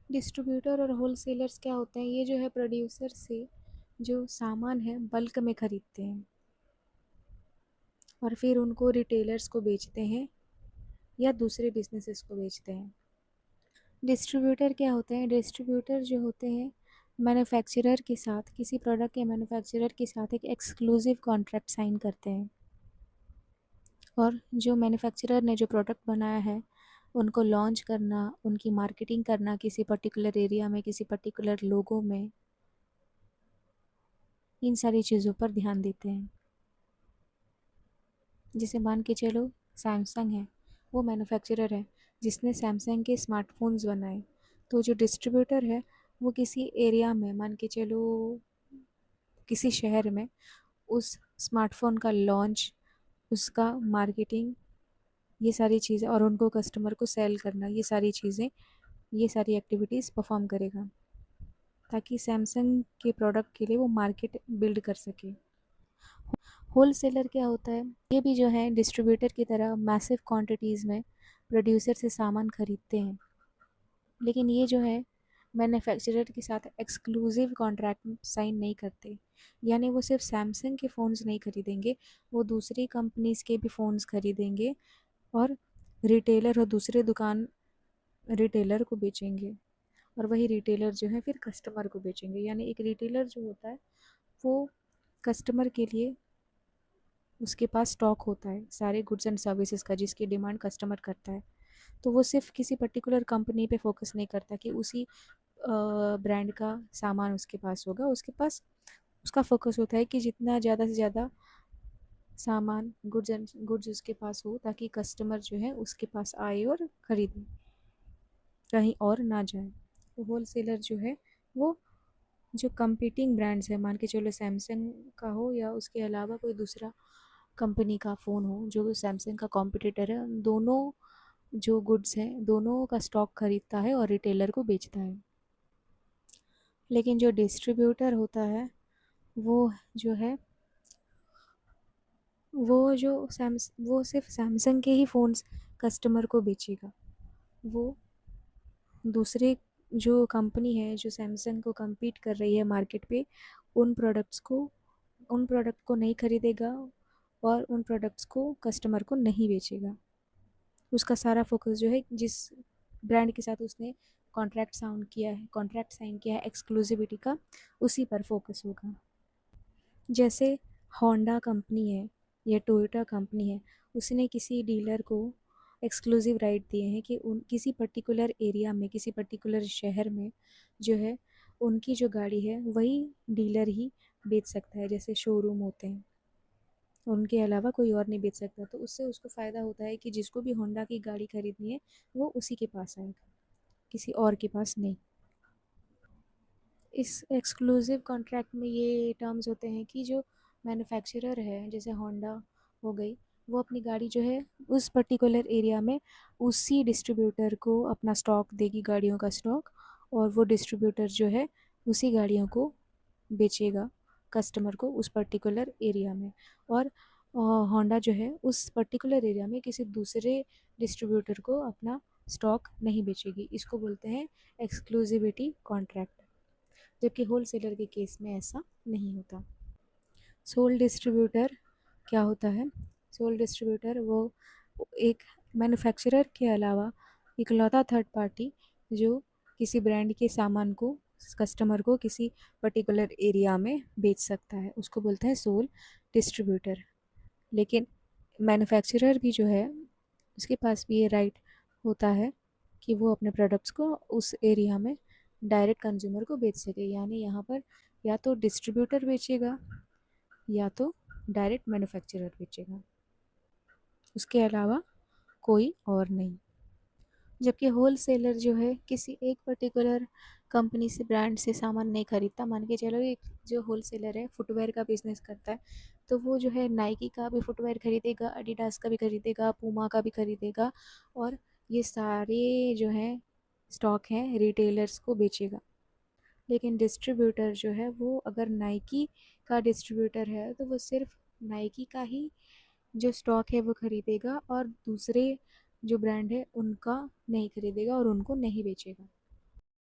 Distributor और wholesalers क्या होते हैं, ये जो है प्रोड्यूसर से जो सामान है बल्क में ख़रीदते हैं और फिर उनको रिटेलर्स को बेचते हैं या दूसरे बिजनेसेस को बेचते हैं। डिस्ट्रीब्यूटर क्या होते हैं, डिस्ट्रीब्यूटर जो होते हैं मैन्युफैक्चरर के साथ, किसी प्रोडक्ट के मैन्युफैक्चरर के साथ एक एक्सक्लूसिव कॉन्ट्रैक्ट साइन करते हैं और जो मैन्युफैक्चरर ने जो प्रोडक्ट बनाया है उनको लॉन्च करना, उनकी मार्केटिंग करना किसी पर्टिकुलर एरिया में, किसी पर्टिकुलर लोगों में, इन सारी चीज़ों पर ध्यान देते हैं। जैसे मान के चलो सैमसंग है, वो मैन्युफैक्चरर है जिसने सैमसंग के स्मार्टफोन्स बनाए, तो जो डिस्ट्रीब्यूटर है वो किसी एरिया में, मान के चलो किसी शहर में, उस स्मार्टफोन का लॉन्च, उसका मार्केटिंग, ये सारी चीज़ें और उनको कस्टमर को सेल करना, ये सारी चीज़ें, ये सारी एक्टिविटीज़ परफॉर्म करेगा ताकि सैमसंग के प्रोडक्ट के लिए वो मार्केट बिल्ड कर सके। होलसेलर क्या होता है, ये भी जो है डिस्ट्रीब्यूटर की तरह मैसिव क्वांटिटीज़ में प्रोड्यूसर से सामान खरीदते हैं, लेकिन ये जो है मैन्युफैक्चरर के साथ एक्सक्लूसिव कॉन्ट्रैक्ट साइन नहीं करते। यानी वो सिर्फ सैमसंग के फ़ोन्स नहीं खरीदेंगे, वो दूसरी कंपनीज़ के भी फ़ोन्स खरीदेंगे और रिटेलर और दूसरे दुकान रिटेलर को बेचेंगे और वही रिटेलर जो है फिर कस्टमर को बेचेंगे। यानी एक रिटेलर जो होता है वो कस्टमर के लिए, उसके पास स्टॉक होता है सारे गुड्स एंड सर्विसेज का जिसकी डिमांड कस्टमर करता है, तो वो सिर्फ किसी पर्टिकुलर कंपनी पे फोकस नहीं करता कि उसी ब्रांड का सामान उसके पास होगा, उसके पास उसका फोकस होता है कि जितना ज़्यादा से ज़्यादा सामान गुड्स उसके पास हो ताकि कस्टमर जो है उसके पास आए और ख़रीदे, कहीं और ना जाए। तो होलसेलर जो है वो जो कंपीटिंग ब्रांड्स है, मान के चलो सैमसंग का हो या उसके अलावा कोई दूसरा कंपनी का फ़ोन हो जो सैमसंग का कॉम्पिटिटर है, दोनों जो गुड्स हैं दोनों का स्टॉक खरीदता है और रिटेलर को बेचता है। लेकिन जो डिस्ट्रीब्यूटर होता है वो जो है वो सिर्फ सैमसंग के ही फ़ोन्स कस्टमर को बेचेगा। वो दूसरे जो कंपनी है जो सैमसंग को कम्पीट कर रही है मार्केट पे, उन प्रोडक्ट को नहीं खरीदेगा और उन प्रोडक्ट्स को कस्टमर को नहीं बेचेगा। उसका सारा फोकस जो है जिस ब्रांड के साथ उसने कॉन्ट्रैक्ट साइन किया है एक्सक्लूसिविटी का, उसी पर फोकस होगा। जैसे होंडा कंपनी है या टोयोटा कंपनी है, उसने किसी डीलर को एक्सक्लूसिव राइट दिए हैं कि उन किसी पर्टिकुलर एरिया में, किसी पर्टिकुलर शहर में जो है उनकी जो गाड़ी है वही डीलर ही बेच सकता है। जैसे शोरूम होते हैं, उनके अलावा कोई और नहीं बेच सकता, तो उससे उसको फ़ायदा होता है कि जिसको भी होंडा की गाड़ी खरीदनी है वो उसी के पास आएगा, किसी और के पास नहीं। इस एक्सक्लूसिव कॉन्ट्रैक्ट में ये टर्म्स होते हैं कि जो मैन्युफैक्चरर है, जैसे होंडा हो गई, वो अपनी गाड़ी जो है उस पर्टिकुलर एरिया में उसी डिस्ट्रीब्यूटर को अपना स्टॉक देगी, गाड़ियों का स्टॉक, और वो डिस्ट्रीब्यूटर जो है उसी गाड़ियों को बेचेगा कस्टमर को उस पर्टिकुलर एरिया में। और होंडा जो है उस पर्टिकुलर एरिया में किसी दूसरे डिस्ट्रीब्यूटर को अपना स्टॉक नहीं बेचेगी। इसको बोलते हैं एक्सक्लूसिविटी कॉन्ट्रैक्ट, जबकि होलसेलर के केस में ऐसा नहीं होता। सोल डिस्ट्रीब्यूटर क्या होता है, सोल डिस्ट्रीब्यूटर वो एक मैन्युफैक्चरर के अलावा इकलौता थर्ड पार्टी जो किसी ब्रांड के सामान को कस्टमर को किसी पर्टिकुलर एरिया में बेच सकता है, उसको बोलते हैं सोल डिस्ट्रीब्यूटर। लेकिन मैन्युफैक्चरर भी जो है उसके पास भी ये राइट होता है कि वो अपने प्रोडक्ट्स को उस एरिया में डायरेक्ट कंज्यूमर को बेच सके। यानी यहाँ पर या तो डिस्ट्रीब्यूटर बेचेगा या तो डायरेक्ट मैन्युफैक्चरर बेचेगा, उसके अलावा कोई और नहीं। जबकि होलसेलर जो है किसी एक पर्टिकुलर कंपनी से, ब्रांड से सामान नहीं खरीदता। मान के चलो एक जो होलसेलर है फुटवेयर का बिजनेस करता है, तो वो जो है नाइकी का भी फुटवेयर खरीदेगा, एडिडास का भी खरीदेगा, पूमा का भी खरीदेगा और ये सारे जो हैं स्टॉक हैं रिटेलर्स को बेचेगा। लेकिन डिस्ट्रीब्यूटर जो है वो अगर नाइकी का डिस्ट्रीब्यूटर है तो वो सिर्फ नाइकी का ही जो स्टॉक है वो खरीदेगा और दूसरे जो ब्रांड है उनका नहीं खरीदेगा और उनको नहीं बेचेगा।